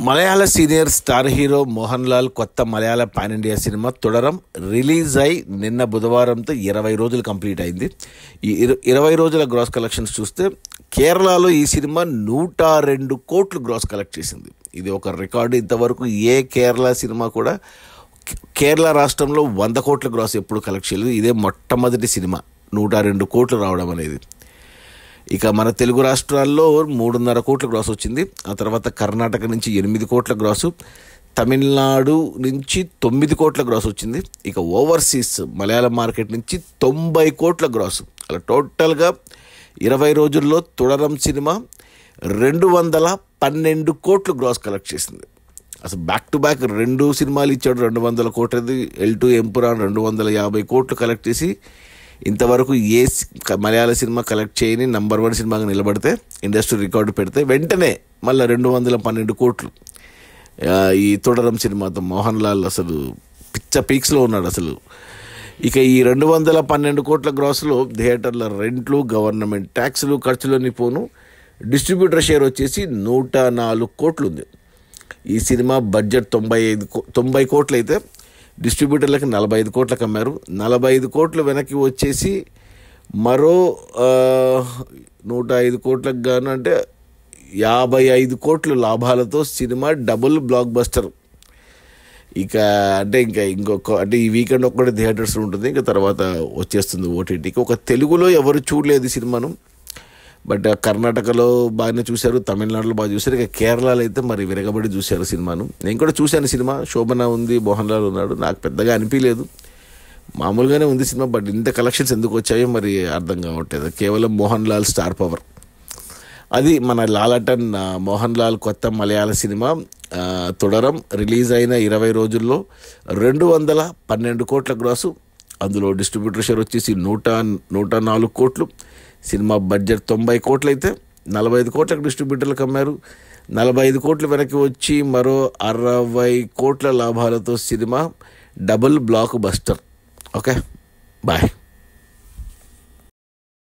మలయాళ senior star hero Mohan Lal కొత్త Malayalam pan India cinema Thudarum release అయి నిన్న బుధవారంతో 20 రోజులు కంప్లీట్ అయింది. ఈ 20 రోజుల గ్రాస్ కలెక్షన్స్ చూస్తే కేరళలో ఈ సినిమా 102 కోట్లు గ్రాస్ కలెక్ట్ చేసింది. ఇది ఒక రికార్డు. ఇంతవరకు ఏ కేరళ సినిమా కూడా కేరళ రాష్ట్రంలో 100 కోట్ల గ్రాస్ ఎప్పుడు కలెక్ట్ చేయలేదు. ఇదే మొట్టమొదటి సినిమా 102 కోట్లు రావడం అనేది. ఇక మన తెలుగు రాష్ట్రాల్లో 3.5 కోట్ల గ్రాస్ వచ్చింది. ఆ తర్వాత కర్ణాటక నుంచి 8 కోట్ల గ్రాసు, తమిళనాడు నుంచి 9 కోట్ల గ్రాస్ వచ్చింది. ఇక ఓవర్సీస్ మలయాళం మార్కెట్ నుంచి 90 కోట్ల గ్రాసు. అలా టోటల్గా 20 రోజుల్లో తొడరం సినిమా 212 కోట్లు గ్రాస్ కలెక్ట్ చేసింది. అసలు బ్యాక్ టు బ్యాక్ 2 సినిమాలు ఇచ్చాడు. 200 కోట్లది L2 ఎంపురాన్ 250 కోట్లు కలెక్ట్ చేసి ఇంతవరకు ఏ మలయాళ సినిమా కలెక్ట్ చేయని నంబర్ 1 సినిమాగా నిలబడితే, ఇండస్ట్రీ రికార్డు పెడితే వెంటనే మళ్ళీ 212 కోట్లు ఈ తొడరం సినిమాతో మోహన్ లాల్ అసలు పీక్స్లో ఉన్నాడు అసలు. ఇక ఈ 212 కోట్ల గ్రాసులో థియేటర్ల రెంట్లు, గవర్నమెంట్ ట్యాక్సులు, ఖర్చులని పోను డిస్ట్రిబ్యూటర్ షేర్ వచ్చేసి 104 కోట్లు ఉంది. ఈ సినిమా బడ్జెట్ 90 కోట్లు అయితే డిస్ట్రిబ్యూటర్లకి 45 కోట్లకు అమ్మారు. 45 కోట్లు వెనక్కి వచ్చేసి మరో 105 కోట్లకు గాను అంటే 55 కోట్ల లాభాలతో సినిమా డబుల్ బ్లాక్ బస్టర్. ఇక అంటే ఈ వీకెండ్ ఒక్కడే థియేటర్స్ ఉంటుంది, ఇంకా తర్వాత వచ్చేస్తుంది ఓటీటీకి. ఒక తెలుగులో ఎవరు చూడలేదు ఈ సినిమాను, బట్ కర్ణాటకలో బాగానే చూశారు, తమిళనాడులో బాగా చూశారు. ఇక కేరళలో అయితే మరి విరగబడి చూశారు సినిమాను. నేను కూడా చూశాను సినిమా. శోభన ఉంది, మోహన్ లాల్ ఉన్నాడు. నాకు పెద్దగా అనిపించలేదు, మామూలుగానే ఉంది సినిమా. బట్ ఇంత కలెక్షన్స్ ఎందుకు వచ్చాయో మరి అర్థం కావట్లేదు. కేవలం మోహన్ లాల్ స్టార్ పవర్. అది మన లాలటన్ మోహన్ లాల్ కొత్త మలయాళ సినిమా తొడరం రిలీజ్ అయిన 20 రోజుల్లో 212 కోట్ల గ్రాసు. అందులో డిస్ట్రిబ్యూటర్ షేర్ వచ్చేసి 104 కోట్లు. సినిమా బడ్జెట్ 90 కోట్లు అయితే 45 కోట్లకు డిస్ట్రిబ్యూటర్లకు అమ్మారు. 45 కోట్లు వెనక్కి వచ్చి మరో 60 కోట్ల లాభాలతో సినిమా double blockbuster. Okay, bye.